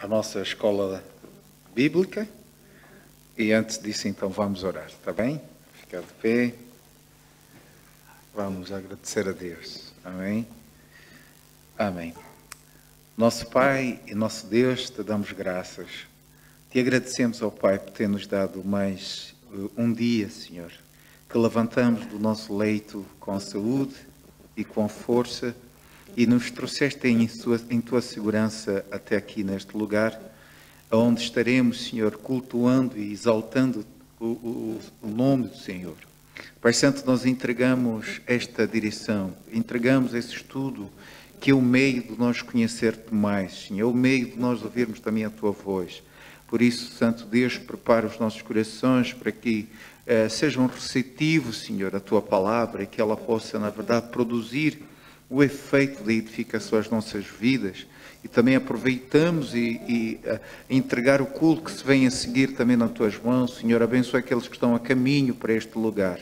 a nossa escola bíblica e antes disso então vamos orar, está bem? Ficar de pé, vamos agradecer a Deus, amém? Amém. Nosso Pai e nosso Deus, te damos graças, te agradecemos ao Pai por ter nos dado mais um dia, Senhor, que levantamos do nosso leito com saúde e com força e nos trouxeste em tua segurança até aqui neste lugar, onde estaremos, Senhor, cultuando e exaltando o nome do Senhor. Pai Santo, nós entregamos esta direção, entregamos esse estudo, que é o meio de nós conhecer-te mais, Senhor, é o meio de nós ouvirmos também a tua voz. Por isso, Santo Deus, prepara os nossos corações para que sejam receptivos, Senhor, a tua palavra e que ela possa, na verdade, produzir o efeito da edificação às nossas vidas. E também aproveitamos e entregar o culto que se vem a seguir também nas tuas mãos. Senhor, abençoa aqueles que estão a caminho para este lugar.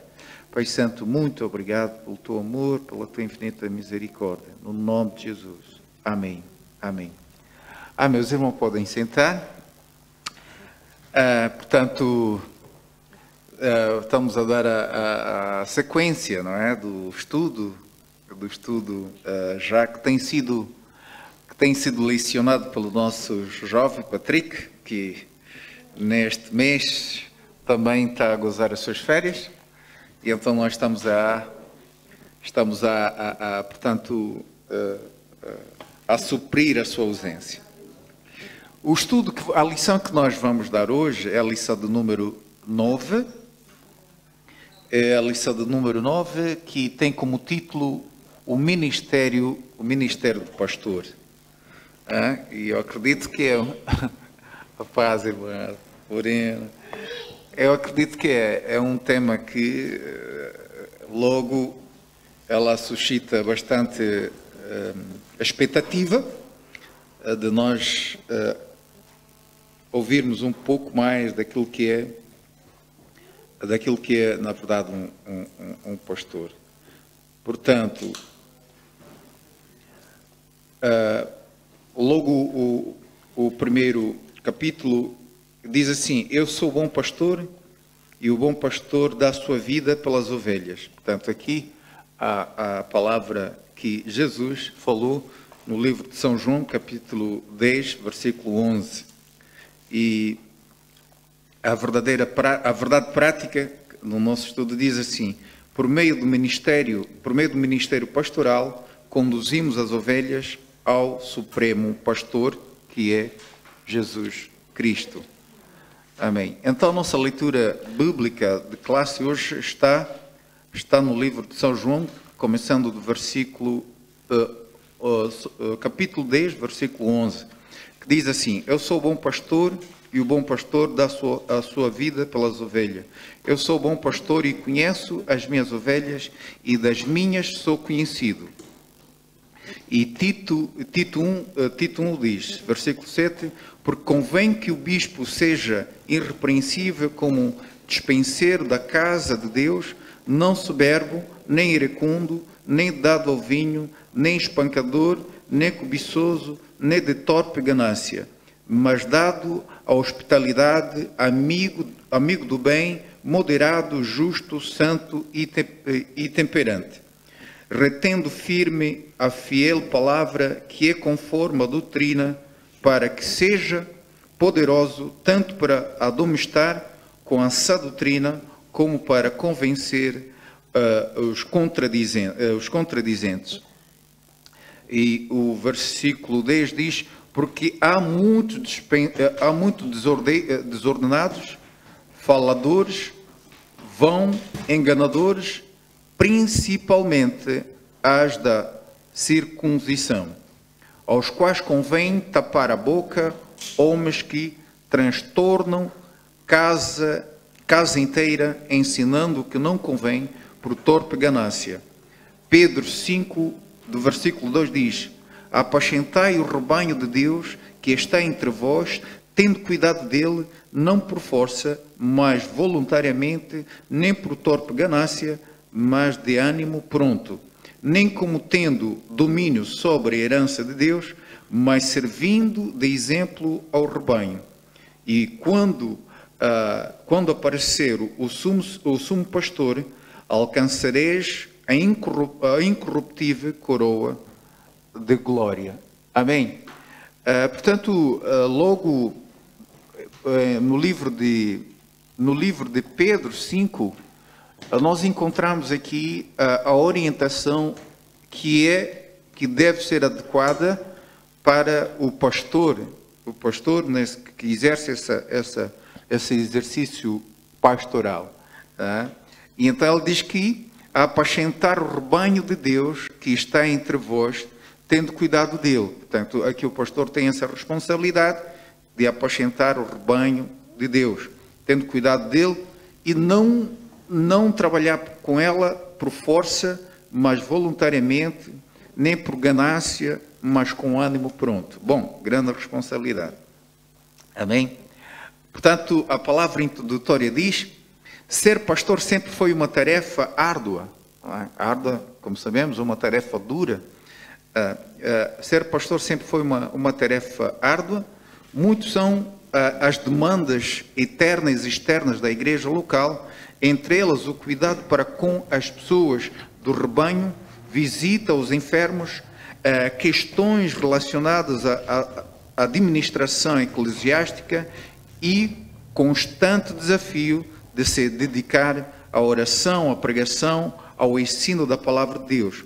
Pai Santo, muito obrigado pelo teu amor, pela tua infinita misericórdia. No nome de Jesus. Amém. Amém. Meus irmãos, podem sentar. Portanto, estamos a dar a sequência, não é, do estudo já que tem sido lecionado pelo nosso jovem Patrick, que neste mês também está a gozar as suas férias, e então nós estamos portanto, a suprir a sua ausência. A lição que nós vamos dar hoje é a lição de número 9, que tem como título o Ministério do Pastor. E eu acredito que a paz, irmã Morena, eu acredito que é um tema que logo ela suscita bastante expectativa de nós ouvirmos um pouco mais daquilo que é na verdade um pastor. Portanto, logo o primeiro capítulo diz assim: eu sou o bom pastor e o bom pastor dá a sua vida pelas ovelhas. Portanto, aqui a palavra que Jesus falou no livro de São João, capítulo 10, versículo 11. E a verdade prática no nosso estudo diz assim: por meio do ministério pastoral, conduzimos as ovelhas ao Supremo Pastor, que é Jesus Cristo. Amém. Então, nossa leitura bíblica de classe hoje está no livro de São João, começando do capítulo 10, versículo 11, que diz assim: eu sou o bom pastor e o bom pastor dá a sua vida pelas ovelhas. Eu sou o bom pastor e conheço as minhas ovelhas e das minhas sou conhecido. E Tito 1 diz, versículo 7, porque convém que o bispo seja irrepreensível como dispenseiro da casa de Deus, não soberbo, nem iracundo, nem dado ao vinho, nem espancador, nem cobiçoso, nem de torpe ganância, mas dado à hospitalidade, amigo do bem, moderado, justo, santo e temperante, retendo firme a fiel palavra que é conforme a doutrina, para que seja poderoso tanto para admoestar com a sã doutrina, como para convencer os contradizentes. E o versículo 10 diz: porque há muito desordenados, faladores, vão enganadores, principalmente as da circuncisão, aos quais convém tapar a boca, homens que transtornam casa inteira, ensinando o que não convém por torpe ganância. Pedro 5, do versículo 2 diz: apacentai o rebanho de Deus que está entre vós, tendo cuidado dele, não por força, mas voluntariamente, nem por torpe ganância, mas de ânimo pronto, nem como tendo domínio sobre a herança de Deus, mas servindo de exemplo ao rebanho. E quando aparecer o sumo pastor, alcançareis a incorruptível coroa de glória. Amém? Portanto, logo no livro de Pedro 5, nós encontramos aqui a orientação que deve ser adequada para o pastor que exerce esse exercício pastoral. Tá? E então ele diz que a apacentar o rebanho de Deus que está entre vós, tendo cuidado dele. Portanto, aqui o pastor tem essa responsabilidade de apacentar o rebanho de Deus, tendo cuidado dele e não trabalhar com ela por força, mas voluntariamente, nem por ganância, mas com ânimo pronto. Bom, grande responsabilidade. Amém? Portanto, a palavra introdutória diz: ser pastor sempre foi uma tarefa árdua. Árdua, como sabemos, uma tarefa dura. Ser pastor sempre foi uma tarefa árdua. Muitos são as demandas eternas e externas da igreja local, entre elas o cuidado para com as pessoas do rebanho, visita aos enfermos, questões relacionadas à administração eclesiástica e constante desafio de se dedicar à oração, à pregação, ao ensino da palavra de Deus.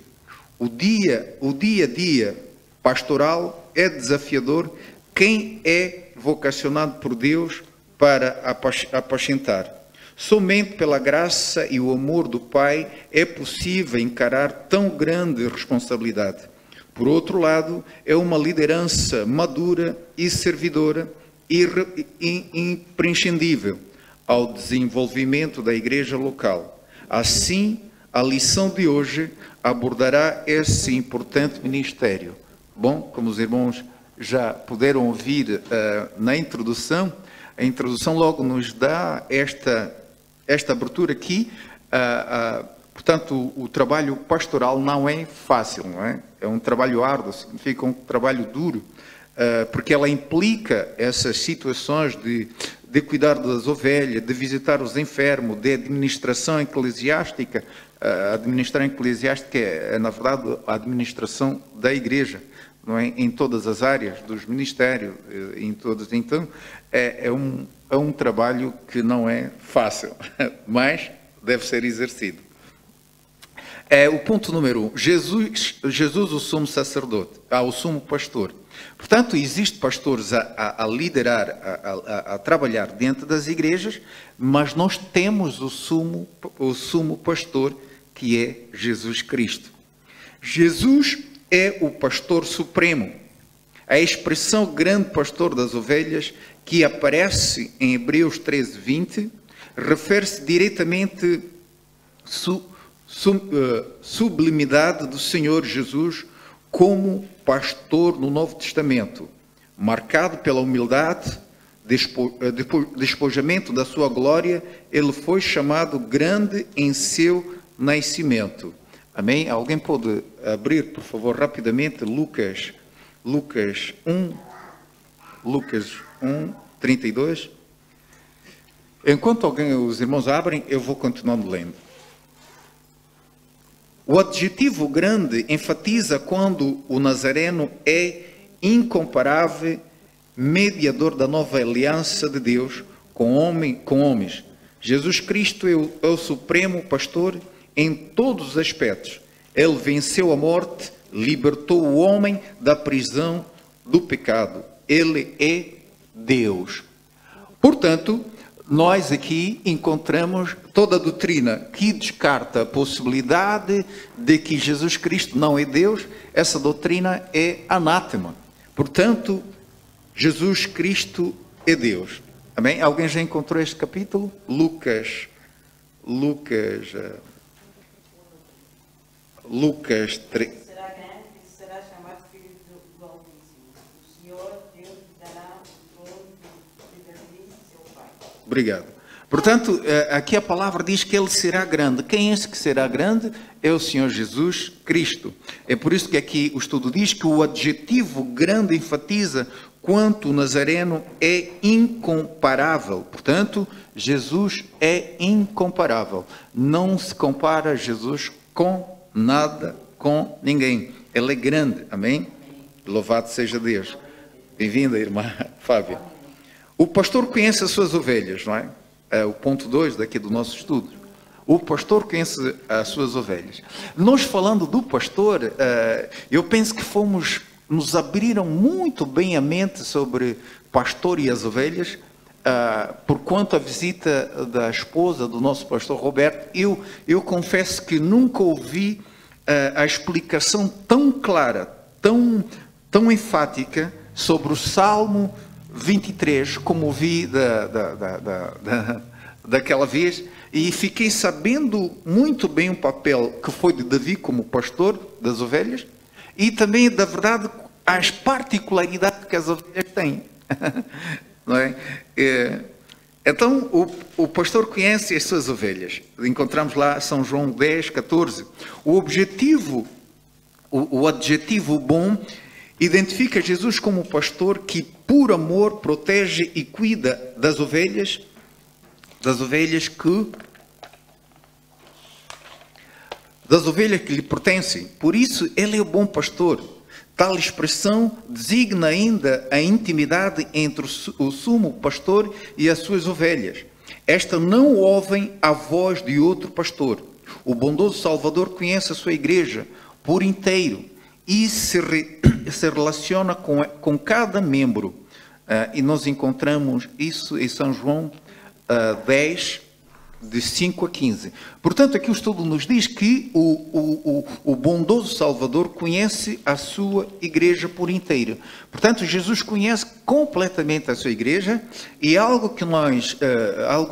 O dia a dia pastoral é desafiador. Quem é vocacionado por Deus para apacentar? Somente pela graça e o amor do Pai é possível encarar tão grande responsabilidade. Por outro lado, é uma liderança madura e servidora imprescindível ao desenvolvimento da igreja local. Assim, a lição de hoje abordará esse importante ministério. Bom, como os irmãos já puderam ouvir na introdução, a introdução logo nos dá esta abertura aqui. Portanto, o trabalho pastoral não é fácil, não é? É um trabalho árduo, significa um trabalho duro, porque ela implica essas situações de cuidar das ovelhas, de visitar os enfermos, de administração eclesiástica. A administração eclesiástica é, na verdade, a administração da igreja, não é? Em todas as áreas dos ministérios, em todas. Então, é um trabalho que não é fácil, mas deve ser exercido. O ponto número 1, Jesus o sumo sacerdote, o sumo pastor. Portanto, existem pastores a liderar, a trabalhar dentro das igrejas, mas nós temos o sumo pastor, que é Jesus Cristo. Jesus é o pastor supremo. A expressão grande pastor das ovelhas, que aparece em Hebreus 13:20, refere-se diretamente sublimidade do Senhor Jesus como pastor no Novo Testamento, marcado pela humildade, despojamento da sua glória. Ele foi chamado grande em seu nascimento. Amém? Alguém pode abrir, por favor, rapidamente, Lucas 1:32. Enquanto os irmãos abrem, eu vou continuando lendo. O adjetivo grande enfatiza quando o Nazareno é incomparável mediador da nova aliança de Deus com homens. Jesus Cristo é o supremo pastor em todos os aspectos. Ele venceu a morte, libertou o homem da prisão do pecado. Ele é Deus. Portanto, nós aqui encontramos toda a doutrina que descarta a possibilidade de que Jesus Cristo não é Deus. Essa doutrina é anátema. Portanto, Jesus Cristo é Deus. Amém? Alguém já encontrou este capítulo? Lucas 3. Será grande e será chamado Filho do Altíssimo. O Senhor Deus lhe dará o trono de Davi, seu pai. Obrigado. Portanto, aqui a palavra diz que ele será grande. Quem é esse que será grande? É o Senhor Jesus Cristo. É por isso que aqui o estudo diz que o adjetivo grande enfatiza quanto o Nazareno é incomparável. Portanto, Jesus é incomparável. Não se compara Jesus com nada, com ninguém. Ele é grande. Amém? Louvado seja Deus. Bem-vinda, irmã Fábia. O pastor conhece as suas ovelhas, não é? É o ponto 2 daqui do nosso estudo. O pastor conhece as suas ovelhas. Nós falando do pastor, eu penso que nos abriram muito bem a mente sobre pastor e as ovelhas, por quanto a visita da esposa do nosso pastor Roberto, eu confesso que nunca ouvi a explicação tão clara, tão enfática sobre o Salmo 23, como ouvi daquela vez, e fiquei sabendo muito bem o papel que foi de Davi como pastor das ovelhas, e também, da verdade, as particularidades que as ovelhas têm. Não é? Então, o pastor conhece as suas ovelhas. Encontramos lá São João 10, 14. O adjetivo bom identifica Jesus como pastor que, por amor, protege e cuida das ovelhas que lhe pertencem. Por isso, ele é o bom pastor. Tal expressão designa ainda a intimidade entre o sumo pastor e as suas ovelhas. Estas não ouvem a voz de outro pastor. O bondoso Salvador conhece a sua igreja por inteiro e se relaciona com cada membro. E nós encontramos isso em São João 10, de 5 a 15. Portanto, aqui o estudo nos diz que o bondoso Salvador conhece a sua igreja por inteiro. Portanto, Jesus conhece completamente a sua igreja, e algo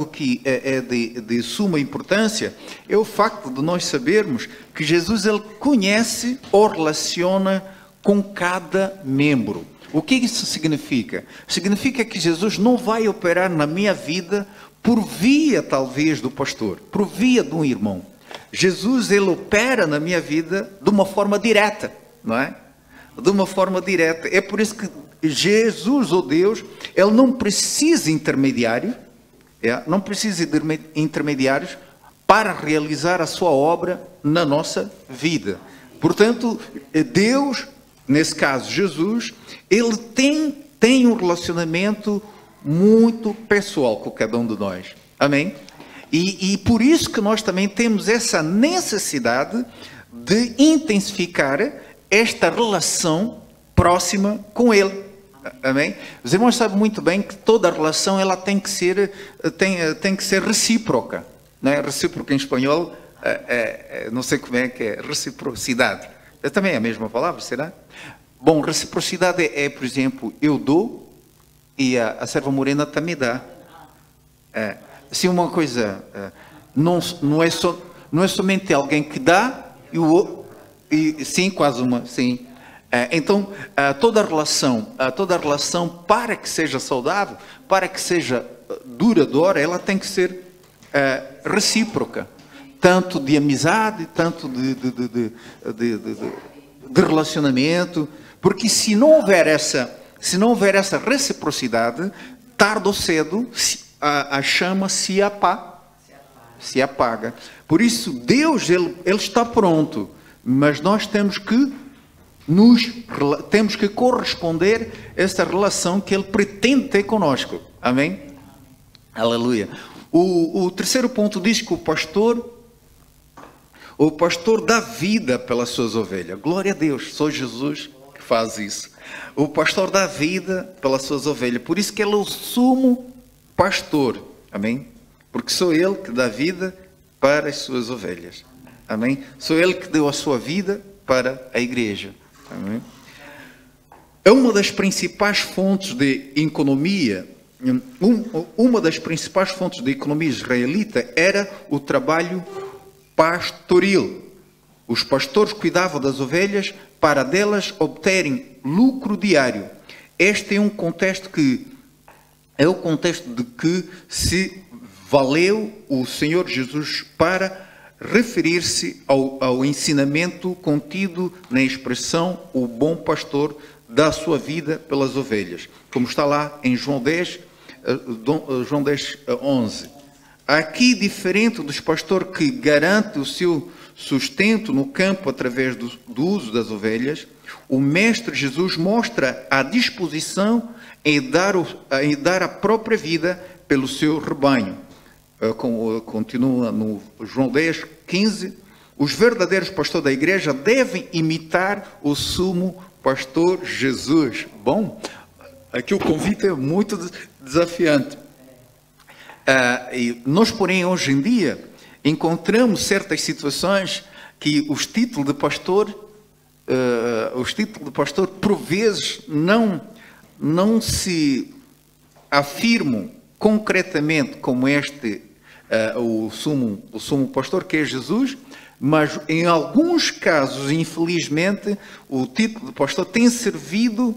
que é de suma importância é o facto de nós sabermos que Jesus ele conhece ou relaciona com cada membro. O que isso significa? Significa que Jesus não vai operar na minha vida por via, talvez, do pastor, por via de um irmão. Jesus, ele opera na minha vida de uma forma direta, não é? De uma forma direta. É por isso que Jesus, ou Deus, ele não precisa intermediário, não precisa de intermediários para realizar a sua obra na nossa vida. Portanto, Deus, nesse caso Jesus, ele tem um relacionamento muito pessoal com cada um de nós. Amém? E por isso que nós também temos essa necessidade de intensificar esta relação próxima com Ele. Amém? Os irmãos sabem muito bem que toda relação ela tem que ser recíproca. Não é? Recíproca em espanhol, não sei como é que é, reciprocidade. Também é a mesma palavra, será? Bom, reciprocidade por exemplo, eu dou e a serva morena também dá. Se uma coisa não é somente alguém que dá e o outro, sim, quase uma, sim. Então toda a relação para que seja saudável, para que seja duradoura, ela tem que ser recíproca, tanto de amizade, tanto de relacionamento, porque se não houver essa reciprocidade, tarde ou cedo a chama se apaga. Por isso, Deus, ele está pronto, mas nós temos que corresponder a essa relação que Ele pretende ter conosco. Amém? Aleluia. O terceiro ponto diz que o pastor dá vida pelas suas ovelhas. Glória a Deus, só Jesus que faz isso. O pastor dá vida pelas suas ovelhas. Por isso que ele é o sumo pastor. Amém? Porque sou ele que dá vida para as suas ovelhas. Amém? Sou ele que deu a sua vida para a igreja. Amém? É uma das principais fontes de economia. Uma das principais fontes de economia israelita era o trabalho pastoril. Os pastores cuidavam das ovelhas para delas obterem lucro diário. Este é um contexto de que se valeu o Senhor Jesus para referir-se ao ensinamento contido na expressão o bom pastor dá a sua vida pelas ovelhas, como está lá em João 10, 11. Aqui, diferente dos pastores que garante o seu sustento no campo através do uso das ovelhas, o Mestre Jesus mostra a disposição em dar a própria vida pelo seu rebanho. Continua no João 10, 15. Os verdadeiros pastores da igreja devem imitar o sumo pastor Jesus. Bom, aqui o convite é muito desafiante. E nós, porém, hoje em dia, encontramos certas situações que os títulos de pastor, por vezes, não se afirmam concretamente como o sumo pastor, que é Jesus, mas em alguns casos, infelizmente, o título de pastor tem servido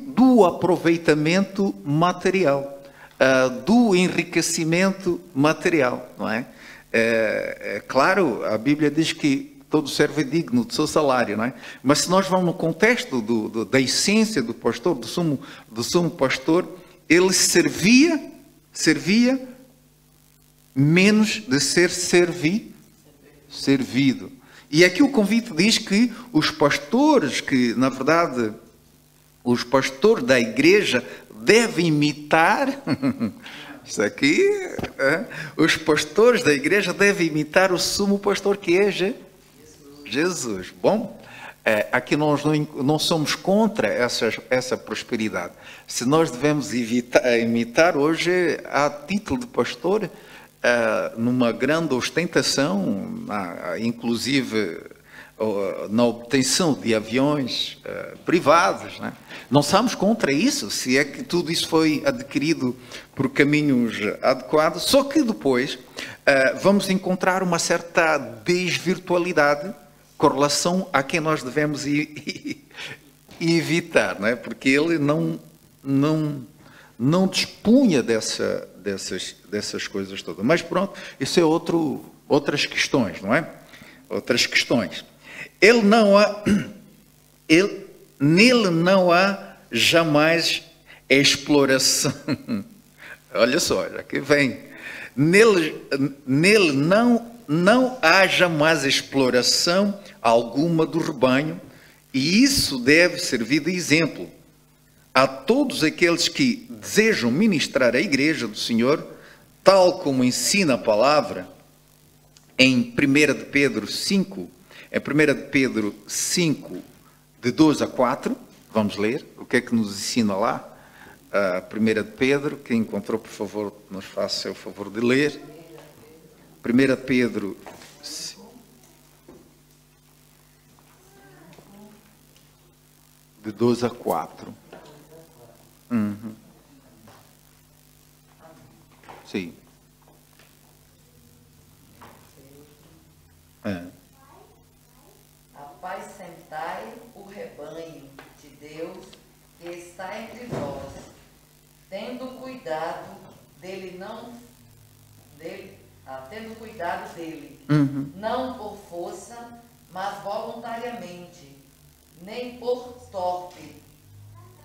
do aproveitamento material, do enriquecimento material, não é? Claro, a Bíblia diz que todo servo é digno do seu salário, não é? Mas se nós vamos no contexto da essência do pastor, do sumo pastor, ele servia menos de ser servido. E aqui o convite diz que os pastores, que na verdade os pastores da igreja devem imitar, isso aqui, os pastores da igreja devem imitar o sumo pastor, que é Jesus. Bom, aqui nós não somos contra essa prosperidade. Se nós devemos imitar hoje, a título de pastor, numa grande ostentação, inclusive na obtenção de aviões privados, né? Não estamos contra isso, se é que tudo isso foi adquirido por caminhos adequados, só que depois vamos encontrar uma certa desvirtualidade com relação a quem nós devemos evitar, não é? Porque ele não dispunha dessas coisas todas. Mas pronto, isso é outras questões, não é? Outras questões. Nele não há jamais exploração. Olha só, já que vem. Nele não há jamais exploração alguma do rebanho, e isso deve servir de exemplo a todos aqueles que desejam ministrar a igreja do Senhor, tal como ensina a palavra em 1 de Pedro 5, é 1 de Pedro 5, de 2 a 4, vamos ler, o que é que nos ensina lá? 1 de Pedro, quem encontrou, por favor, nos faça o favor de ler. 1 de Pedro 5, de 2 a 4. Uhum. Sim. Apacentai o rebanho de Deus que está entre vós, tendo cuidado dele, não por força, mas voluntariamente, nem por torpe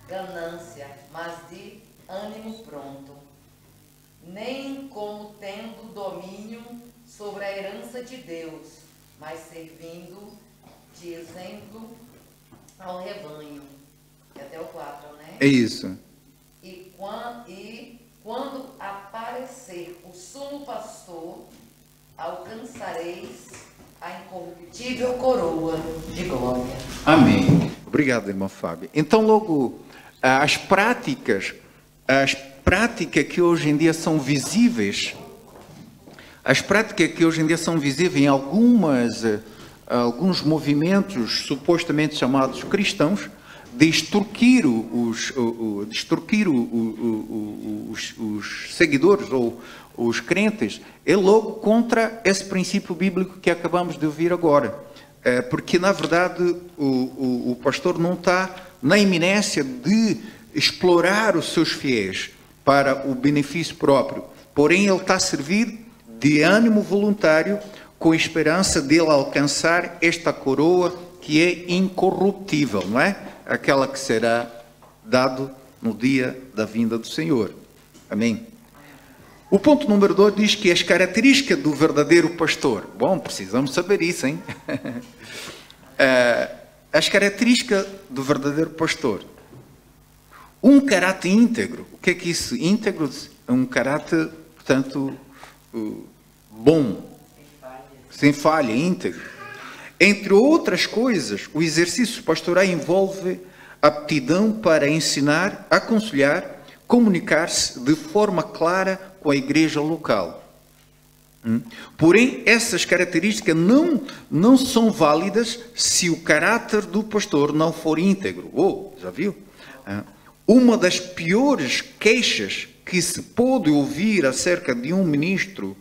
ganância, mas de ânimo pronto, nem como tendo domínio sobre a herança de Deus, mas servindo de exemplo ao rebanho. E até o 4, né? É isso. E quando aparecer o sumo pastor, alcançareis a incorruptível coroa de glória. Amém. Obrigado, irmão Fábio. Então, logo, as práticas que hoje em dia são visíveis, em alguns movimentos supostamente chamados cristãos, de extorquir os seguidores ou os crentes, é logo contra esse princípio bíblico que acabamos de ouvir agora. Porque, na verdade, o pastor não está na iminência de explorar os seus fiéis para o benefício próprio, porém ele está a servir de ânimo voluntário com a esperança dele alcançar esta coroa que é incorruptível, não é? Aquela que será dado no dia da vinda do Senhor. Amém? O ponto número 2 diz que as características do verdadeiro pastor. Bom, precisamos saber isso, hein? As características do verdadeiro pastor. Um caráter íntegro. O que é que isso? Íntegro é um caráter, portanto, bom. Sem falha, íntegro. Entre outras coisas, o exercício pastoral envolve aptidão para ensinar, aconselhar, comunicar-se de forma clara com a igreja local. Porém, essas características não são válidas se o caráter do pastor não for íntegro. Já viu? Uma das piores queixas que se pode ouvir acerca de um ministro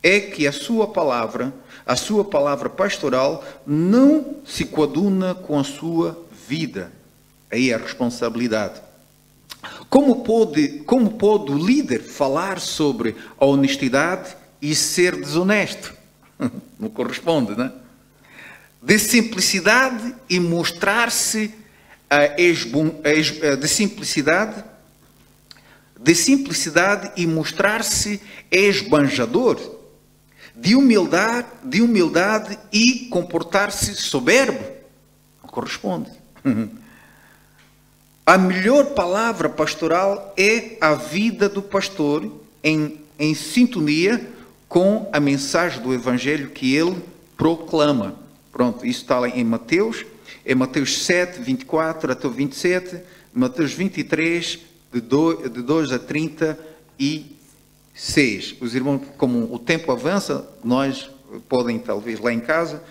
é que a sua palavra pastoral não se coaduna com a sua vida. Aí a responsabilidade. Como pode o líder falar sobre a honestidade e ser desonesto? Não corresponde, não é? De simplicidade e mostrar-se de simplicidade e mostrar-se esbanjador, de humildade e comportar-se soberbo. Não corresponde. A melhor palavra pastoral é a vida do pastor em sintonia com a mensagem do Evangelho que ele proclama. Pronto, isso está lá em Mateus 7, 24 até o 27, Mateus 23, de 2 a 36. Os irmãos, como o tempo avança, nós podem talvez lá em casa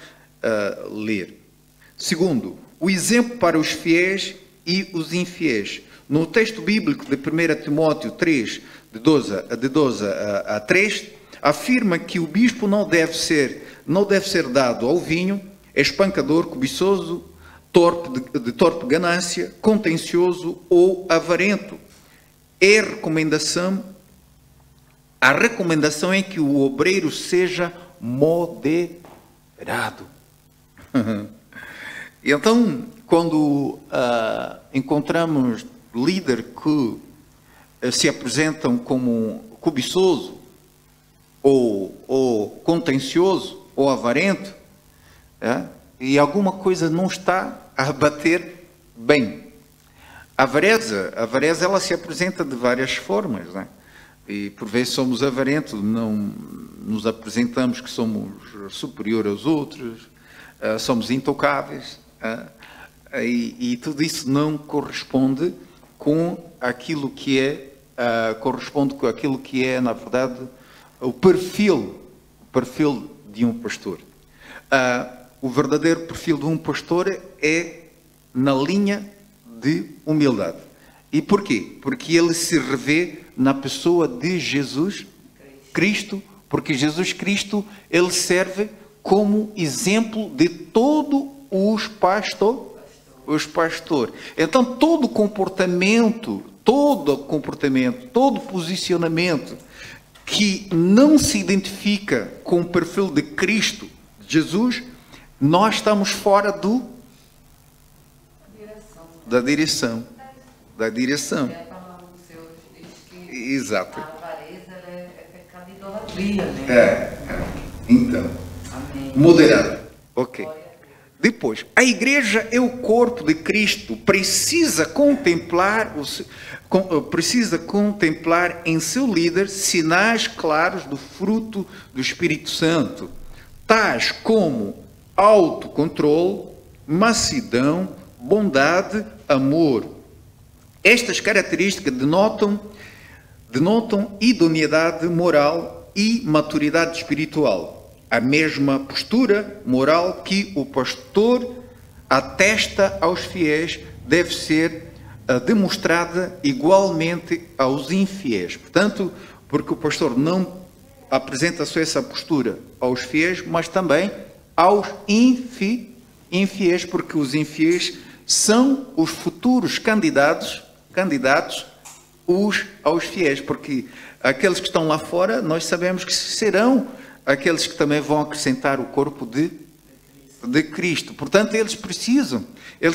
ler. Segundo, o exemplo para os fiéis e os infiéis. No texto bíblico de 1 Timóteo 3, de 12 a 3, afirma que o bispo não deve ser dado ao vinho, espancador, cobiçoso, de torpe ganância, contencioso ou avarento. A recomendação é que o obreiro seja moderado. Então, quando encontramos líderes que se apresentam como cobiçoso, ou contencioso, ou avarento, e alguma coisa não está a bater bem. A avareza ela se apresenta de várias formas, né? E por vezes somos avarentos, não nos apresentamos que somos superiores aos outros, somos intocáveis, e tudo isso não corresponde com aquilo que é, na verdade, o perfil de um pastor. O verdadeiro perfil de um pastor é na linha de humildade. E porquê? Porque ele se revê na pessoa de Jesus Cristo, porque Jesus Cristo, ele serve como exemplo de todos os pastores. Então, todo comportamento, todo posicionamento que não se identifica com o perfil de Cristo, Jesus, nós estamos fora da direção. Exato. A avareza é pecado de idolatria, né? Então, Amém. moderado. Ok. Depois, a igreja é o corpo de Cristo, precisa contemplar em seu líder sinais claros do fruto do Espírito Santo, tais como autocontrole, mansidão, bondade, amor. Estas características denotam idoneidade moral e maturidade espiritual. A mesma postura moral que o pastor atesta aos fiéis deve ser demonstrada igualmente aos infiéis. Portanto, porque o pastor não apresenta só essa postura aos fiéis, mas também aos infiéis, porque os infiéis são os futuros candidatos aos fiéis, porque aqueles que estão lá fora, nós sabemos que serão aqueles que também vão acrescentar o corpo de Cristo. Portanto, eles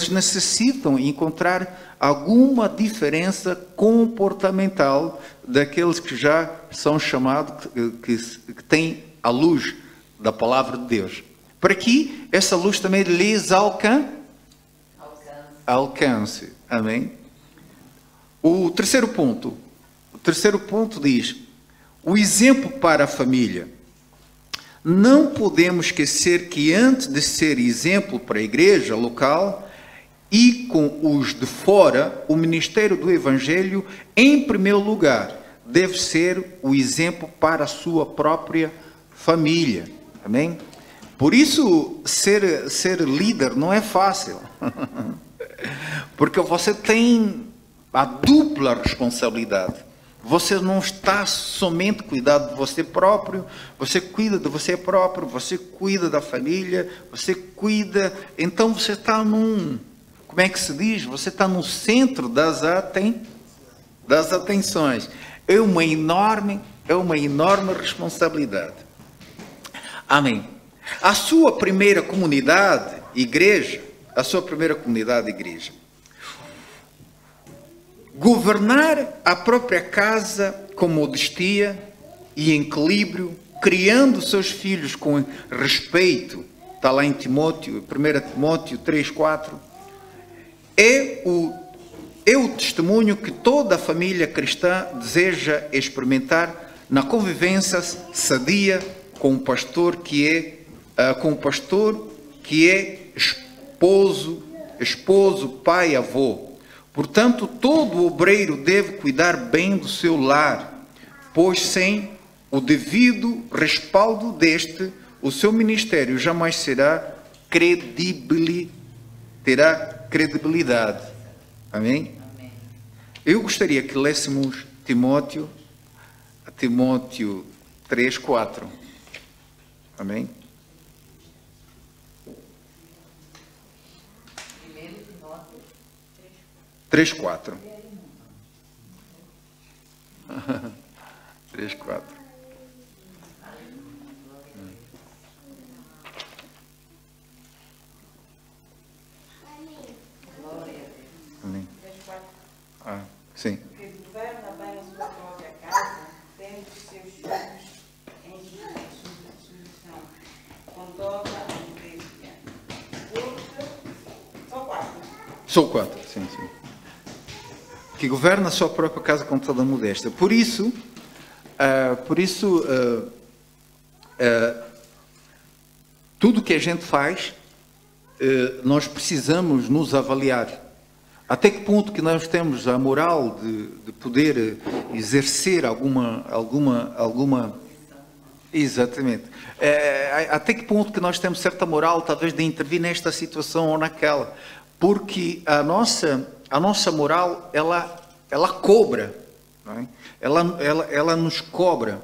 necessitam encontrar alguma diferença comportamental daqueles que já são chamados, que têm a luz da palavra de Deus, para que essa luz também lhes alcance. Amém? O terceiro ponto diz: o exemplo para a família. Não podemos esquecer que antes de ser exemplo para a igreja local e com os de fora, o ministério do Evangelho, em primeiro lugar, deve ser o exemplo para a sua própria família. Amém? Por isso, ser líder não é fácil. Porque você tem a dupla responsabilidade. Você não está somente cuidando de você próprio, você cuida de você próprio, você cuida da família, você cuida... Então você está como é que se diz? Você está no centro das atenções. É uma enorme responsabilidade. Amém. A sua primeira comunidade, igreja, governar a própria casa com modestia e equilíbrio, criando seus filhos com respeito, está lá em Timóteo, 1 Timóteo 3:4, é o testemunho que toda a família cristã deseja experimentar na convivência sadia com um pastor que é esposo, pai, avô. Portanto, todo obreiro deve cuidar bem do seu lar, pois sem o devido respaldo deste, o seu ministério jamais terá credibilidade. Amém? Amém? Eu gostaria que lêssemos Timóteo 3:4. Amém? 3:4. 3:4. Amém. Ah, sim. Porque governa bem a sua própria casa, tendo seus filhos em submissão, com toda a modéstia. São 4, sim. Que governa a sua própria casa com toda a modéstia. Por isso, tudo que a gente faz, nós precisamos nos avaliar. Até que ponto que nós temos a moral de poder exercer alguma... Exatamente. Até que ponto que nós temos certa moral, talvez, de intervir nesta situação ou naquela. Porque a nossa moral, ela cobra, não é? ela nos cobra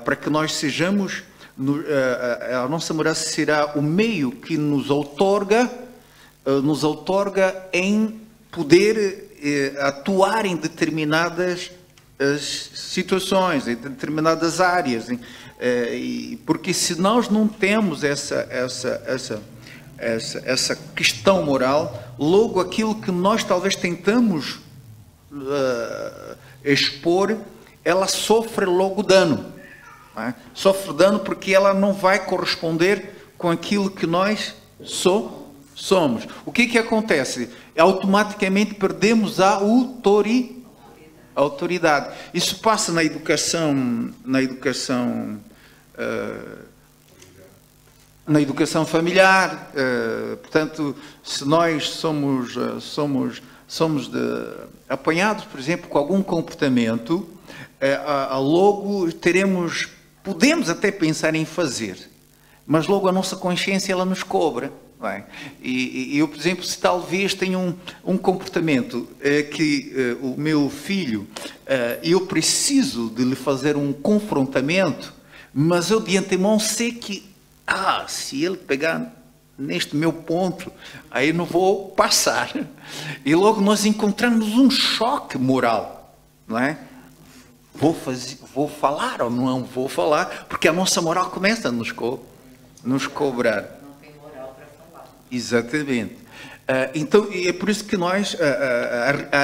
para que nós sejamos, a nossa moral será o meio que nos outorga em poder atuar em determinadas situações, em determinadas áreas, porque se nós não temos essa questão moral, logo aquilo que nós talvez tentamos expor, ela sofre logo dano. Não é? Sofre dano porque ela não vai corresponder com aquilo que nós somos. O que acontece? Automaticamente perdemos a autoridade. Isso passa na educação familiar. Portanto, se nós somos apanhados, por exemplo, com algum comportamento, logo podemos até pensar em fazer, mas logo a nossa consciência ela nos cobra. Não é? E eu, por exemplo, se talvez tenha um comportamento que o meu filho, eu preciso de lhe fazer um confrontamento, mas eu de antemão sei que se ele pegar neste meu ponto, aí não vou passar. E logo nós encontramos um choque moral. não é? Vou falar ou não vou falar, porque a nossa moral começa a nos cobrar. Não tem moral para falar. Exatamente. Então, é por isso que nós,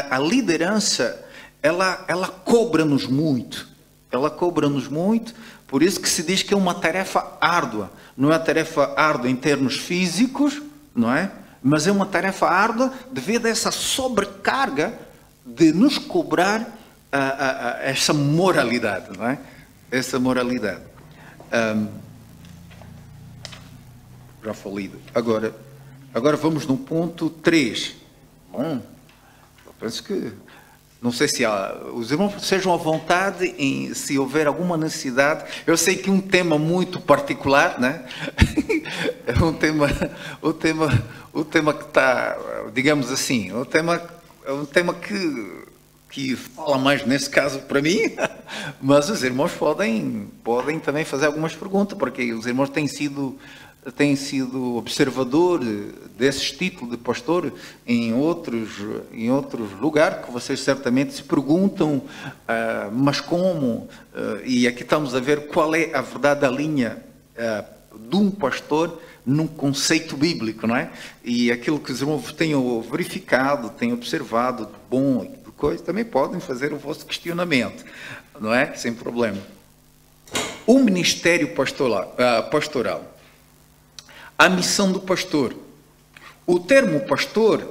a liderança, ela cobra-nos muito. Ela cobra-nos muito, por isso que se diz que é uma tarefa árdua. Não é uma tarefa árdua em termos físicos, não é? Mas é uma tarefa árdua devido a essa sobrecarga de nos cobrar essa moralidade, não é? Essa moralidade. Já falei. Agora vamos no ponto 3. Bom, eu penso que... Não sei se os irmãos sejam à vontade se houver alguma necessidade. Eu sei que um tema muito particular, né? É um tema que está, digamos assim, é um tema que fala mais nesse caso para mim, mas os irmãos podem também fazer algumas perguntas, porque os irmãos têm sido observador desses títulos de pastor em outros lugares, que vocês certamente se perguntam, mas como? E aqui estamos a ver qual é a verdadeira linha de um pastor num conceito bíblico, não é? E aquilo que os irmãos tenham verificado, tenham observado, de bom e de coisa, também podem fazer o vosso questionamento, não é? Sem problema. O ministério pastoral. A missão do pastor. O termo pastor,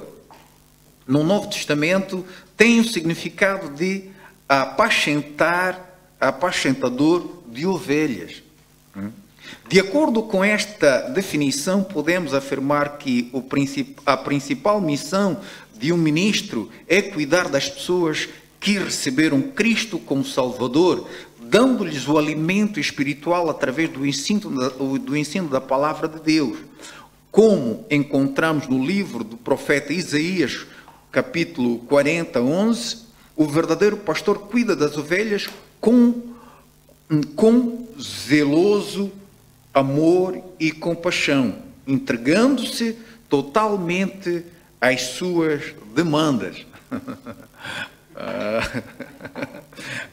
no Novo Testamento, tem o significado de apacentador de ovelhas. De acordo com esta definição, podemos afirmar que a principal missão de um ministro é cuidar das pessoas que receberam Cristo como Salvador, dando-lhes o alimento espiritual através do ensino da palavra de Deus. Como encontramos no livro do profeta Isaías, capítulo 40, 11, o verdadeiro pastor cuida das ovelhas com zeloso amor e compaixão, entregando-se totalmente às suas demandas.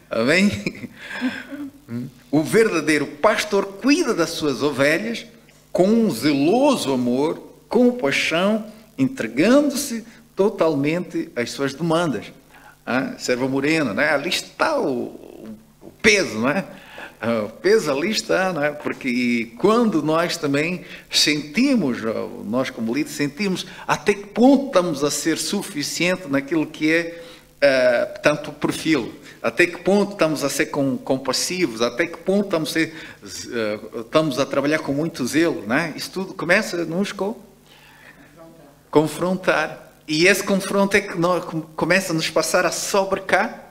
Amém? O verdadeiro pastor cuida das suas ovelhas com um zeloso amor, compaixão, entregando-se totalmente às suas demandas. Serva Morena, né? Ali está o peso, não é? O peso ali está, não é? Porque quando nós também sentimos, nós como líderes sentimos até que ponto estamos a ser suficiente naquilo que é tanto o perfil, até que ponto estamos a ser compassivos, até que ponto estamos a trabalhar com muito zelo, né? Isso tudo começa a nos confrontar. E esse confronto é que começa a nos passar a sobrecarga.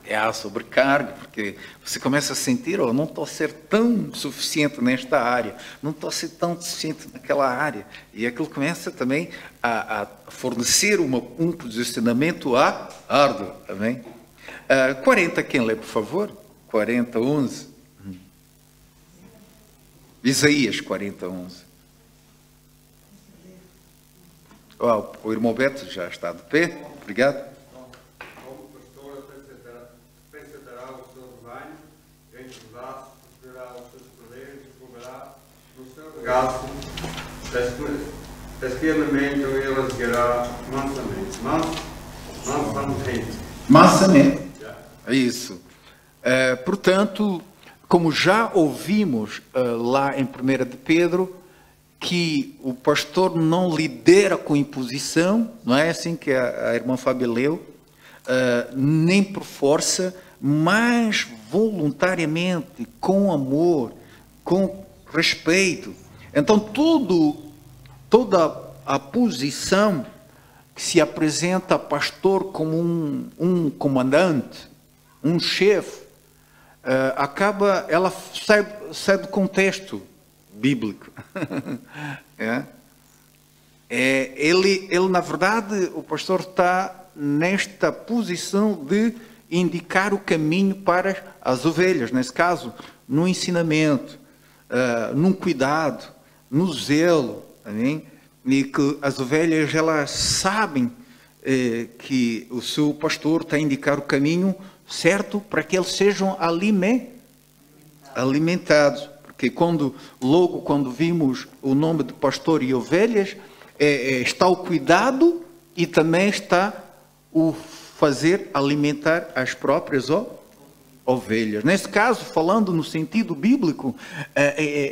É a sobrecarga, porque você começa a sentir, não estou a ser tão suficiente nesta área, não estou a ser tão suficiente naquela área. E aquilo começa também a fornecer um posicionamento árduo. Amém? 40, quem lê, por favor? 40, 11. Isaías 40, 11. O irmão Beto já está de pé. Obrigado. Das que alimentam ele as guiará mansamente. É isso. Portanto, como já ouvimos lá em 1 de Pedro, que o pastor não lidera com imposição, não é assim que a irmã Fábia leu, nem por força, mas voluntariamente, com amor, com respeito. Então, toda a posição que se apresenta pastor como um comandante, um chefe, ela sai do contexto bíblico. Ele, na verdade, o pastor está nesta posição de indicar o caminho para as ovelhas, nesse caso, no ensinamento, num cuidado, no zelo, amém? E que as ovelhas, elas sabem que o seu pastor está a indicar o caminho certo para que eles sejam alimentados. Porque logo quando vimos o nome de pastor e ovelhas, está o cuidado e também está o fazer alimentar as próprias ovelhas. Nesse caso, falando no sentido bíblico,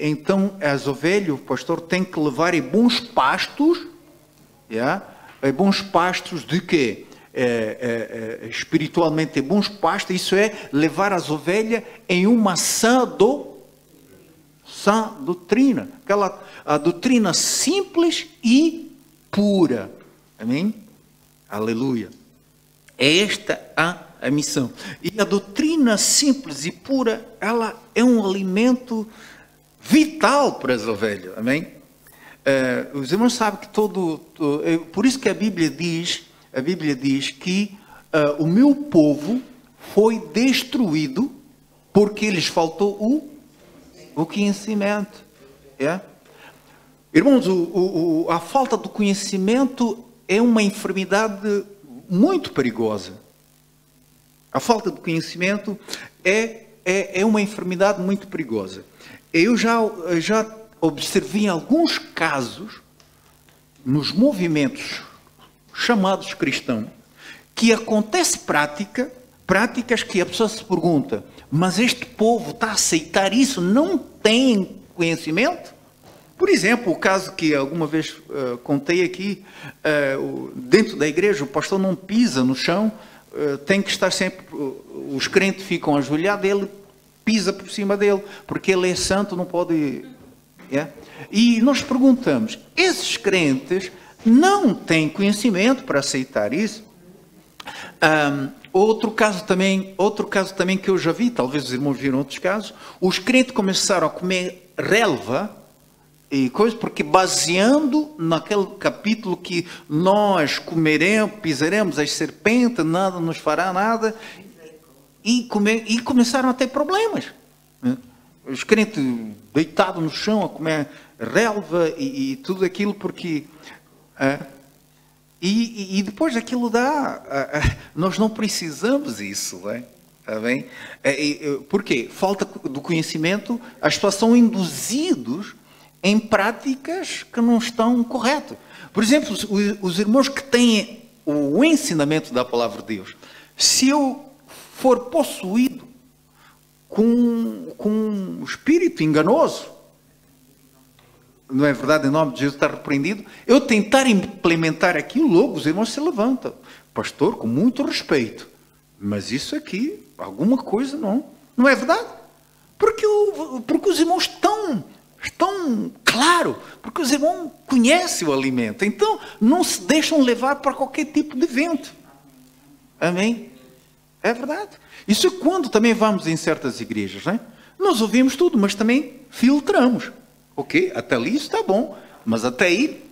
então as ovelhas, o pastor tem que levar em bons pastos, bons pastos de quê? Espiritualmente bons pastos, isso é levar as ovelhas em uma sã doutrina, a doutrina simples e pura. Amém? Aleluia. É esta a missão. E a doutrina simples e pura, ela é um alimento vital para as ovelhas. Amém? Os irmãos sabem que por isso que a Bíblia diz que o meu povo foi destruído porque lhes faltou o conhecimento. Irmãos, a falta do conhecimento é uma enfermidade muito perigosa. A falta de conhecimento é uma enfermidade muito perigosa. Eu já observei alguns casos nos movimentos chamados cristãos que acontece práticas que a pessoa se pergunta, mas este povo está a aceitar isso? Não tem conhecimento? Por exemplo, o caso que alguma vez contei aqui, dentro da igreja, o pastor não pisa no chão, tem que estar sempre, os crentes ficam ajoelhados, ele pisa por cima dele, porque ele é santo, não pode... E nós perguntamos, esses crentes não têm conhecimento para aceitar isso? Outro caso também que eu já vi, talvez os irmãos viram outros casos, os crentes começaram a comer relva e coisas, porque baseando naquele capítulo que nós pisaremos as serpentes, nada nos fará nada, e começaram a ter problemas. Os crentes deitados no chão a comer relva e tudo aquilo, porque... E depois aquilo nós não precisamos disso, não é? Tá bem? Por quê? Falta do conhecimento, as pessoas são induzidos em práticas que não estão corretas. Por exemplo, os irmãos que têm o ensinamento da palavra de Deus, se eu for possuído com um espírito enganoso, não é verdade, em nome de Jesus está repreendido, eu tentar implementar aquilo, logo os irmãos se levantam. Pastor, com muito respeito, mas isso aqui, alguma coisa não é verdade. Porque os irmãos estão claro, porque os irmãos conhecem o alimento, então não se deixam levar para qualquer tipo de vento. Amém? É verdade. Isso é quando também vamos em certas igrejas, né? Nós ouvimos tudo, mas também filtramos. Ok, até ali está bom, mas até aí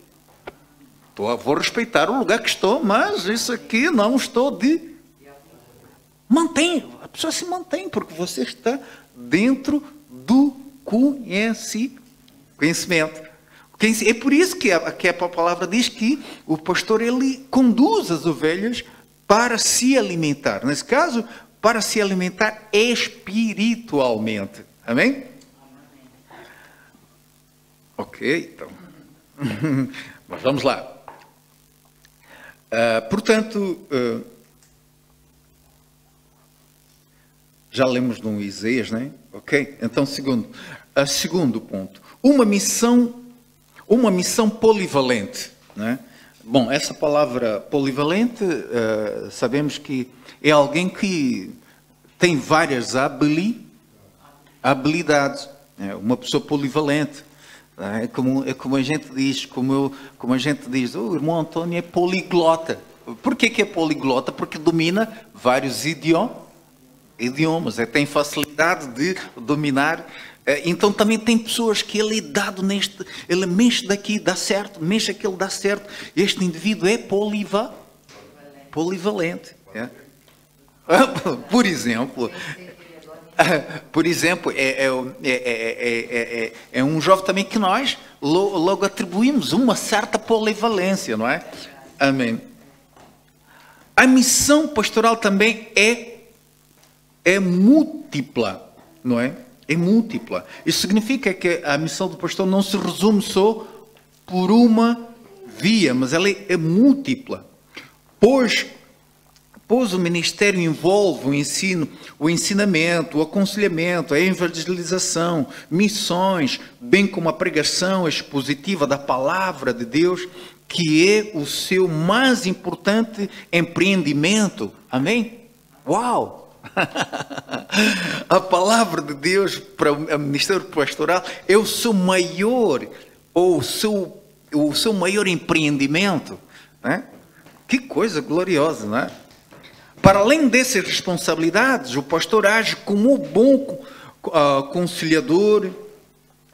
vou respeitar o lugar que estou, mas isso aqui não estou de... Mantém, a pessoa se mantém, porque você está dentro do conhecimento. É por isso que a palavra diz que o pastor ele conduz as ovelhas para se alimentar. Nesse caso, para se alimentar espiritualmente. Amém? Ok, então. Mas vamos lá. Portanto, já lemos no Isaías, né? Ok? Então, segundo ponto. Uma missão polivalente, né? Bom, essa palavra polivalente, sabemos que é alguém que tem várias habilidades. Uma pessoa polivalente. É como a gente diz, o irmão Antônio é poliglota. Por que é poliglota? Porque domina vários idiomas, tem facilidade de dominar. Então também tem pessoas que ele é dado ele mexe daqui, dá certo, mexe aquele, dá certo. Este indivíduo é polivalente. Por exemplo, é um jovem também que nós logo atribuímos uma certa polivalência, não é? Amém. A missão pastoral também é múltipla, não é? É múltipla. Isso significa que a missão do pastor não se resume só por uma via, mas ela é múltipla. Pois o ministério envolve o ensino, o ensinamento, o aconselhamento, a evangelização, missões, bem como a pregação expositiva da palavra de Deus, que é o seu mais importante empreendimento. Amém? Uau! A palavra de Deus para o ministério pastoral é o seu maior, ou o seu maior empreendimento, né? Que coisa gloriosa, não é? Para além dessas responsabilidades, o pastor age como um bom conciliador,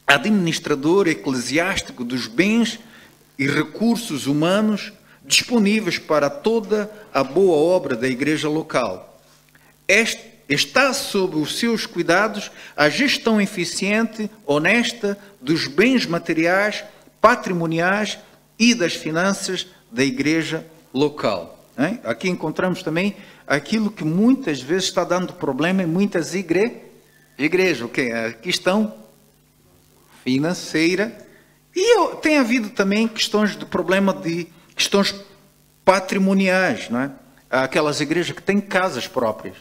administrador eclesiástico dos bens e recursos humanos disponíveis para toda a boa obra da igreja local. Está sob os seus cuidados a gestão eficiente, honesta dos bens materiais, patrimoniais e das finanças da igreja local. Aqui encontramos também aquilo que muitas vezes está dando problema em muitas igrejas, que é a questão financeira. E tem havido também questões de problema de questões patrimoniais, não é? Aquelas igrejas que têm casas próprias.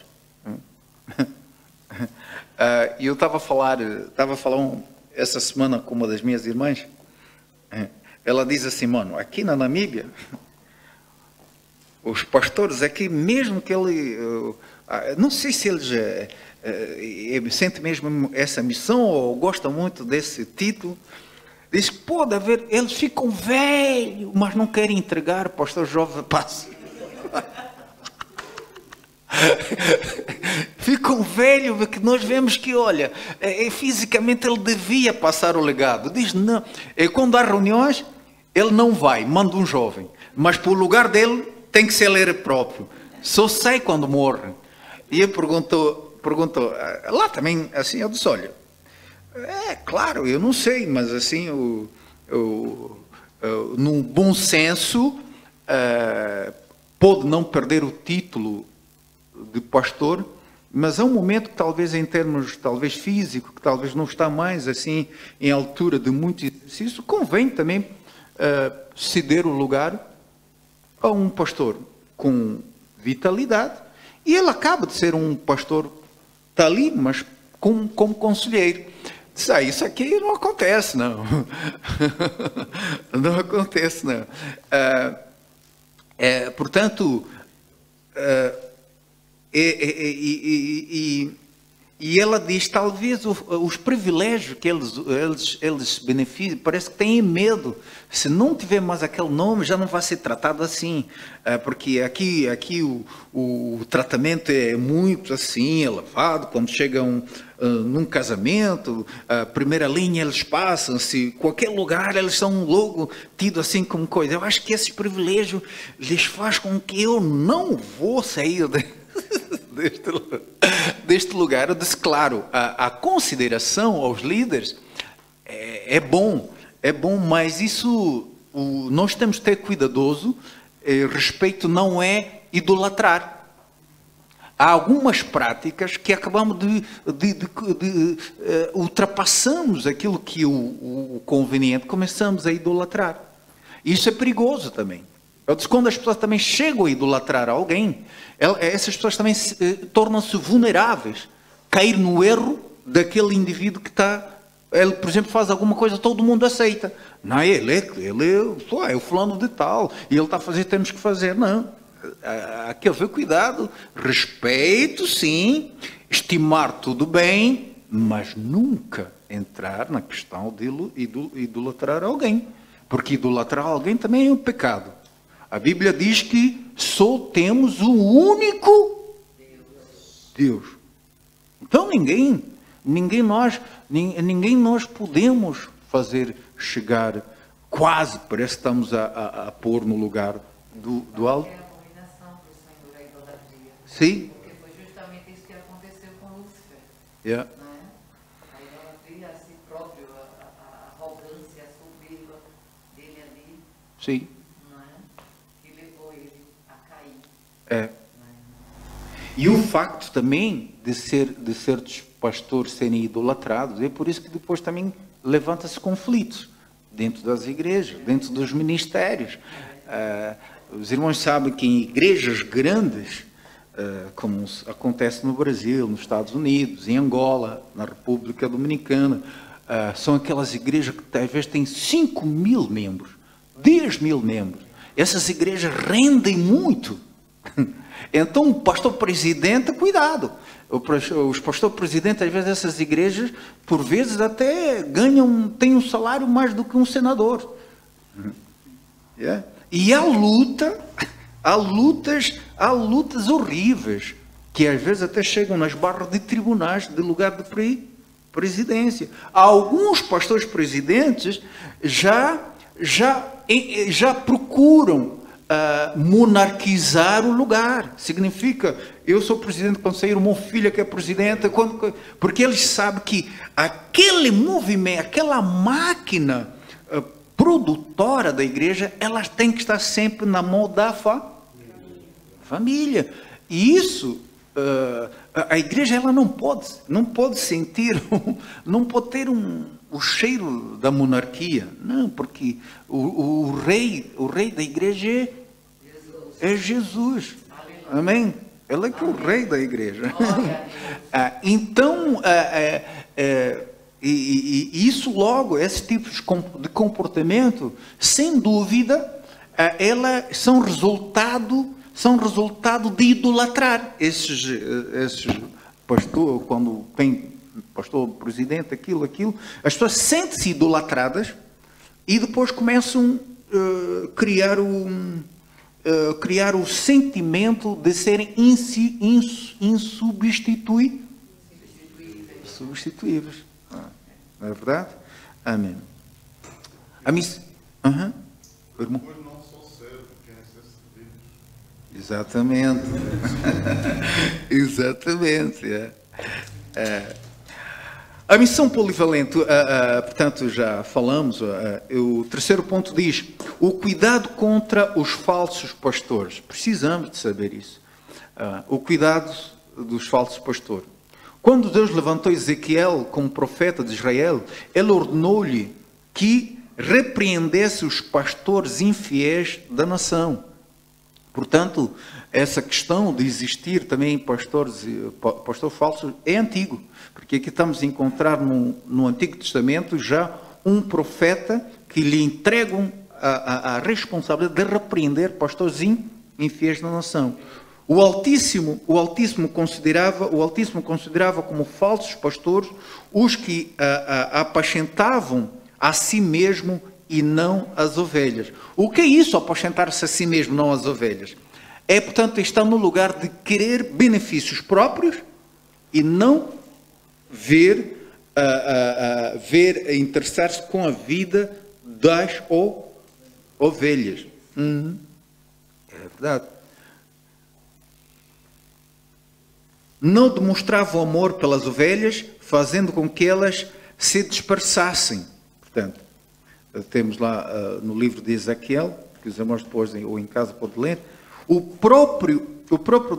E eu estava a falar essa semana com uma das minhas irmãs. Ela diz assim, mano, aqui na Namíbia, os pastores aqui, mesmo que ele, não sei se eles sentem mesmo essa missão ou gostam muito desse título, diz que pode haver, eles ficam velhos, mas não querem entregar, pastor jovem passa. Ficam velhos, porque nós vemos que, olha, fisicamente ele devia passar o legado. Diz, não, quando há reuniões, ele não vai, manda um jovem, mas para o lugar dele tem que ser ele próprio, só sai quando morre. E ele perguntou, lá também, assim, eu disse, olha, claro, eu não sei, mas assim, num bom senso, pode não perder o título de pastor, mas há um momento que talvez em termos, talvez físico, que talvez não está mais assim em altura de muito exercício, convém também ceder o lugar a um pastor com vitalidade, e ele acaba de ser um pastor, está ali, mas como conselheiro. Diz, isso aqui não acontece, não. Não acontece, não. Portanto, e ela diz, talvez os privilégios que eles beneficiam, parece que têm medo. Se não tiver mais aquele nome, já não vai ser tratado assim. Porque aqui o tratamento é muito assim, elevado. Quando chegam num casamento, a primeira linha eles passam, se qualquer lugar eles são logo tidos assim como coisa. Eu acho que esse privilégio lhes faz com que eu não vou sair deste lugar. Eu disse, claro, a consideração aos líderes é bom, mas isso nós temos que ter cuidadoso. Respeito não é idolatrar. Há algumas práticas que acabamos de ultrapassamos aquilo que o conveniente, começamos a idolatrar. Isso é perigoso também. Eu disse, quando as pessoas também chegam a idolatrar alguém, essas pessoas também tornam-se vulneráveis, cair no erro daquele indivíduo que ele, por exemplo, faz alguma coisa, todo mundo aceita. Não, ele é o fulano de tal, e ele está a fazer, temos que fazer. Não, há que haver cuidado, respeito, sim, estimar tudo bem, mas nunca entrar na questão de idolatrar alguém, porque idolatrar alguém também é um pecado. A Bíblia diz que só temos o único Deus. Então ninguém nós podemos fazer chegar, quase, parece que estamos a pôr no lugar do alto. É a abominação do Senhor, a idolatria. Sim. Porque foi justamente isso que aconteceu com Lúcifer. Yeah. Não é? A idolatria a si próprio, a arrogância, a soberba dele ali. Sim. Não é? Que levou ele a cair. E o facto também de certos pastores serem idolatrados, é por isso que depois também levanta-se conflitos dentro das igrejas, dentro dos ministérios. Os irmãos sabem que em igrejas grandes, como acontece no Brasil, nos Estados Unidos, em Angola, na República Dominicana, são aquelas igrejas que às vezes têm 5.000 membros, 10.000 membros. Essas igrejas rendem muito. Então, o pastor presidente, cuidado. Os pastor presidentes, às vezes, dessas igrejas, por vezes, até têm um salário mais do que um senador. Yeah. E há lutas horríveis, que às vezes até chegam nas barras de tribunais de lugar de presidência. Alguns pastores presidentes já procuram monarquizar o lugar. Significa, eu sou presidente quando sair o meu filho que é presidente, porque eles sabem que aquele movimento, aquela máquina produtora da igreja, elas têm que estar sempre na mão da família. E isso, a igreja ela não pode sentir, não pode ter o cheiro da monarquia, não, porque o rei da igreja é Jesus. Amém? Ele é que é o rei da igreja. Então, isso logo, esse tipo de comportamento, sem dúvida, elas são resultado de idolatrar esses pastores, quando tem pastor, presidente, aquilo, as pessoas sentem-se idolatradas e depois começam a criar o sentimento de serem insubstituíveis. Não é verdade? Amém. Irmão. Exatamente. Exatamente. A missão polivalente, portanto, já falamos, o terceiro ponto diz, o cuidado contra os falsos pastores. Precisamos de saber isso. O cuidado dos falsos pastores. Quando Deus levantou Ezequiel como profeta de Israel, ele ordenou-lhe que repreendesse os pastores infiéis da nação. Portanto, essa questão de existir também pastor falso é antigo, porque aqui estamos a encontrar no Antigo Testamento já um profeta que lhe entregam a responsabilidade de repreender pastores infiéis da nação. O Altíssimo considerava como falsos pastores os que apacentavam a si mesmo e não as ovelhas. O que é isso, apacentar-se a si mesmo, não as ovelhas? É, portanto, estar no lugar de querer benefícios próprios e não interessar-se com a vida das ovelhas. É verdade. Não demonstrava o amor pelas ovelhas, fazendo com que elas se dispersassem. Portanto, temos lá no livro de Ezequiel, que os irmãos depois ou em casa podem ler, o próprio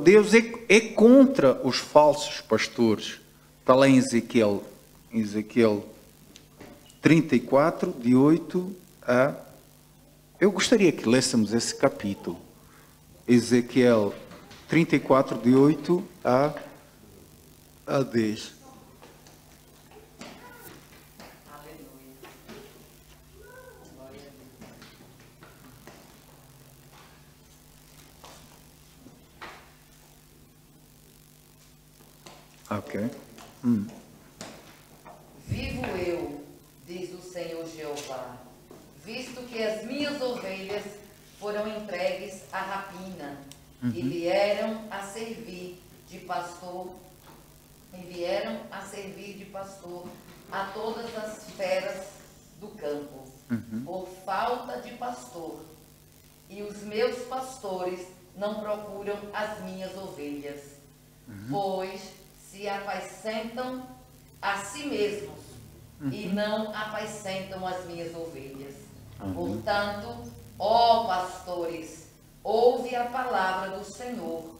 Deus é contra os falsos pastores. Está lá em Ezequiel 34, de 8 a... Eu gostaria que lêssemos esse capítulo. Ezequiel 34, de 8 a 10. Ok. Vivo eu, diz o Senhor Jeová, visto que as minhas ovelhas foram entregues à rapina e vieram a servir de pastor a todas as feras do campo, por falta de pastor. E os meus pastores não procuram as minhas ovelhas, pois se apacentam a si mesmos e não apacentam as minhas ovelhas. Portanto, ó pastores, ouve a palavra do Senhor.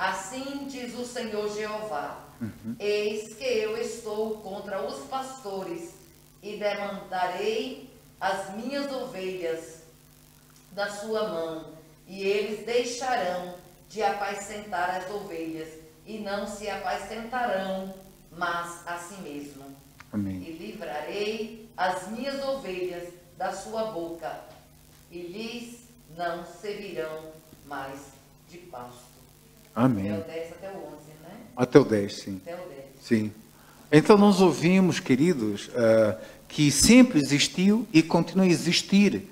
Assim diz o Senhor Jeová, eis que eu estou contra os pastores e demandarei as minhas ovelhas da sua mão, e eles deixarão de apacentar as ovelhas, e não se apacentarão, mas a si mesmo. Amém. E livrarei as minhas ovelhas da sua boca, e lhes não servirão mais de pasto. Amém. Até o 10 até o 11, né? Até o 10, sim. Até o 10. Sim. Então nós ouvimos, queridos, que sempre existiu e continua a existir.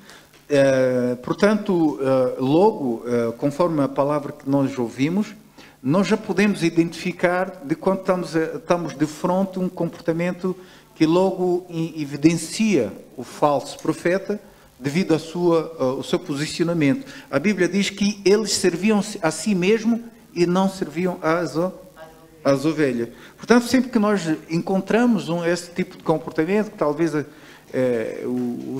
Portanto, logo, conforme a palavra que nós ouvimos, nós já podemos identificar de quando estamos de frente a um comportamento que logo evidencia o falso profeta devido ao seu posicionamento. A Bíblia diz que eles serviam a si mesmo e não serviam às ovelhas. Portanto, sempre que nós encontramos esse tipo de comportamento, que talvez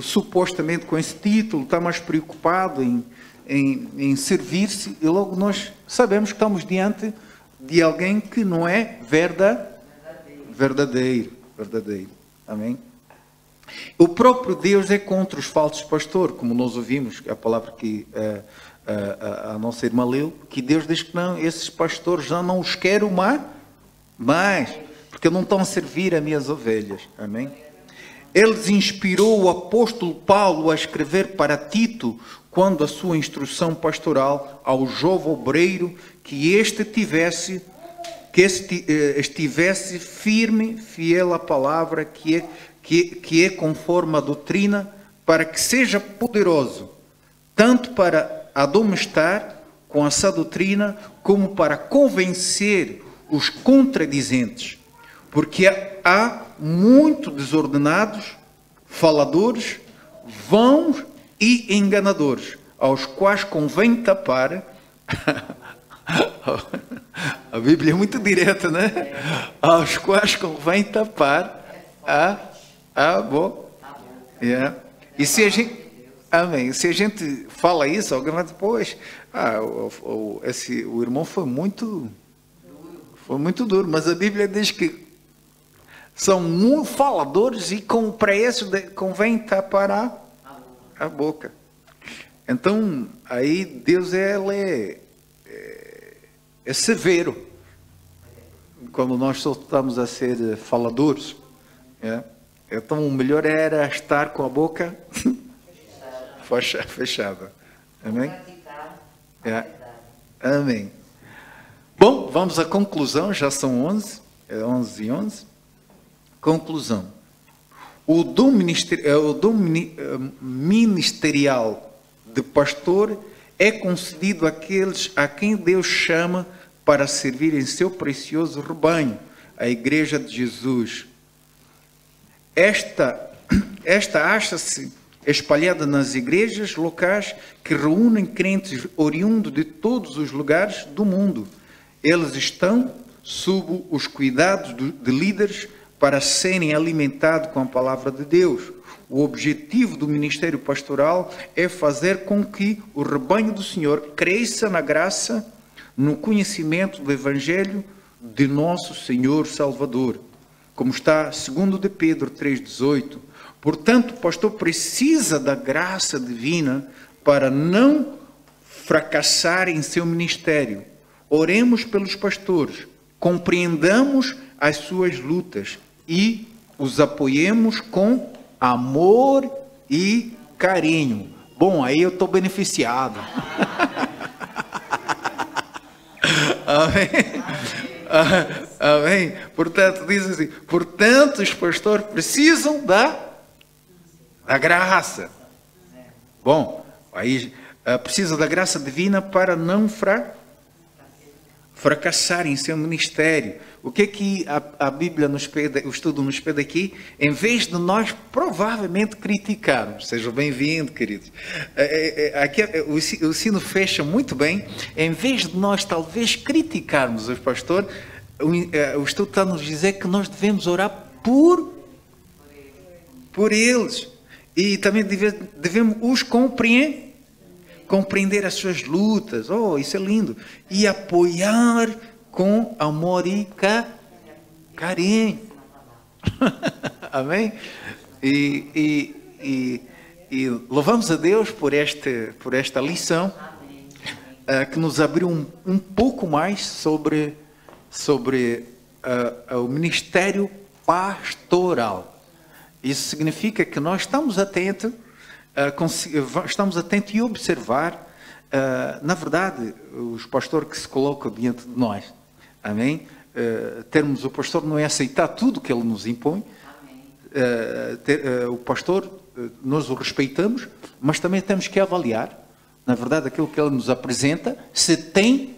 supostamente com esse título está mais preocupado em servir-se, e logo nós sabemos que estamos diante de alguém que não é verdadeiro. Amém? O próprio Deus é contra os falsos pastores, como nós ouvimos, a palavra que a nossa irmã leu, que Deus diz que não, esses pastores já não os quero mais, porque não estão a servir as minhas ovelhas. Amém? Ele inspirou o apóstolo Paulo a escrever para Tito, quando a sua instrução pastoral ao jovem obreiro, que estivesse firme, fiel à palavra, que é conforme a doutrina, para que seja poderoso, tanto para admoestar com essa doutrina, como para convencer os contradizentes. Porque há muito desordenados, faladores, vãos e enganadores, aos quais convém tapar. A Bíblia é muito direta, né? Aos quais convém tapar a boca. Yeah. E se a gente, amém, se a gente fala isso, alguém vai dizer, pois, o irmão foi muito duro, mas a Bíblia diz que são muito faladores e para isso convém tapar a boca. Então, aí Deus é severo quando nós só estamos a ser faladores. Então, o melhor era estar com a boca fechada. Amém? Amém. Bom, vamos à conclusão, já são 11h11. Conclusão. O dom ministerial de pastor é concedido àqueles a quem Deus chama para servir em seu precioso rebanho, a Igreja de Jesus. Esta acha-se espalhada nas igrejas locais que reúnem crentes oriundos de todos os lugares do mundo. Eles estão sob os cuidados de líderes para serem alimentados com a palavra de Deus. O objetivo do ministério pastoral é fazer com que o rebanho do Senhor cresça na graça, no conhecimento do Evangelho de nosso Senhor Salvador. Como está segundo de Pedro 3,18. Portanto, o pastor precisa da graça divina para não fracassar em seu ministério. Oremos pelos pastores, compreendamos as suas lutas e os apoiemos com amor e carinho. Bom, aí eu estou beneficiado. Amém? Amém? Portanto, diz assim, portanto, os pastores precisam da graça. Bom, aí precisa da graça divina para não fracassar em seu ministério. O que é que a Bíblia nos pede, o estudo nos pede aqui? Em vez de nós provavelmente criticarmos, sejam bem-vindos, queridos. Aqui o sino fecha muito bem. Em vez de nós talvez criticarmos os pastores, o estudo está a nos dizer que nós devemos orar por eles. E também devemos os compreender. compreender as suas lutas. Oh, isso é lindo. E apoiar com amor e carinho. Amém? E louvamos a Deus por esta lição que nos abriu um pouco mais sobre o ministério pastoral. Isso significa que nós estamos atentos e observar, na verdade, os pastores que se colocam diante de nós. Amém? Termos o pastor não é aceitar tudo que ele nos impõe. O pastor, nós o respeitamos, mas também temos que avaliar, na verdade, aquilo que ele nos apresenta, se tem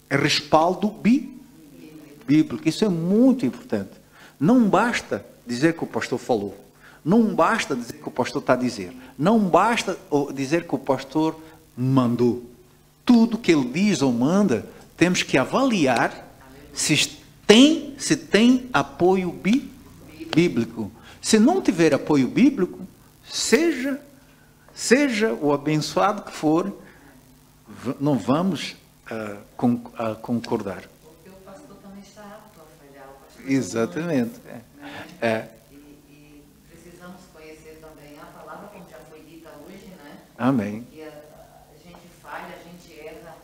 respaldo bíblico. Isso é muito importante. Não basta dizer que o pastor falou. Não basta dizer que o pastor está a dizer. Não basta dizer que o pastor mandou. Tudo que ele diz ou manda, temos que avaliar se tem apoio bíblico. Se não tiver apoio bíblico, seja o abençoado que for, não vamos concordar. Porque o pastor também está apto a falhar. Exatamente. E precisamos conhecer também a palavra, como já foi dita hoje, né? Amém. E a gente falha, a gente erra.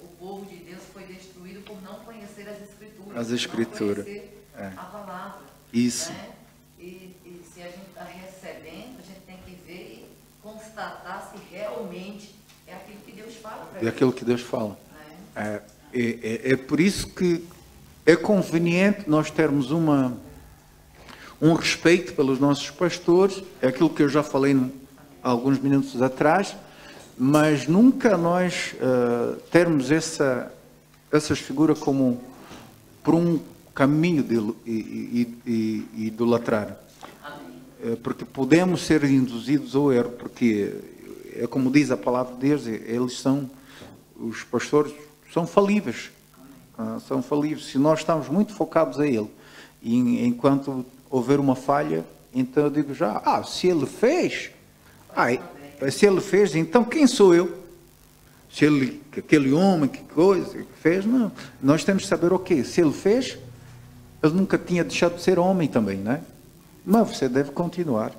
O povo de Deus foi destruído por não conhecer as Escrituras. As Escrituras. Não conhecer a palavra. Isso. Né? E se a gente está recebendo, a gente tem que ver e constatar se realmente é aquilo que Deus fala para É aquilo que Deus fala. Né? É por isso que é conveniente nós termos um respeito pelos nossos pastores. É aquilo que eu já falei há alguns minutos atrás, mas nunca nós termos essas figuras como por um caminho de idolatrar. Porque podemos ser induzidos ao erro, porque é como diz a palavra de Deus, os pastores são falíveis. São falíveis. Se nós estamos muito focados a ele, e enquanto houver uma falha, então eu digo já, se ele fez, então quem sou eu? Se ele, aquele homem, que coisa que fez, não. Nós temos que saber o quê? Se ele fez, ele nunca tinha deixado de ser homem também, não é? Mas você deve continuar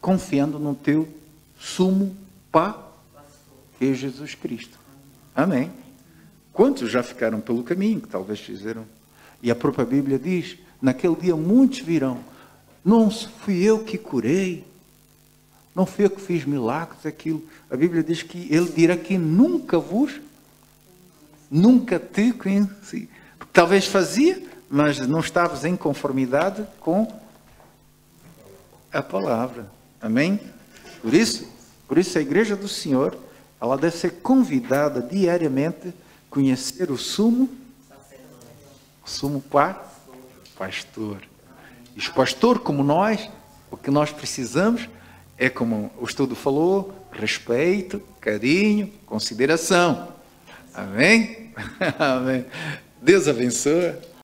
confiando no teu sumo que é Jesus Cristo. Amém? Quantos já ficaram pelo caminho, que talvez fizeram? E a própria Bíblia diz, naquele dia muitos virão, não fui eu que curei, não fui eu que fiz milagres, aquilo. A Bíblia diz que ele dirá que nunca te conheci. Porque talvez fazia, mas não estavas em conformidade com a palavra. Amém? Por isso a igreja do Senhor, ela deve ser convidada diariamente a conhecer o sumo pastor. E os pastores como nós, o que nós precisamos é, como o estudo falou, respeito, carinho, consideração. Amém? Amém. Deus abençoe.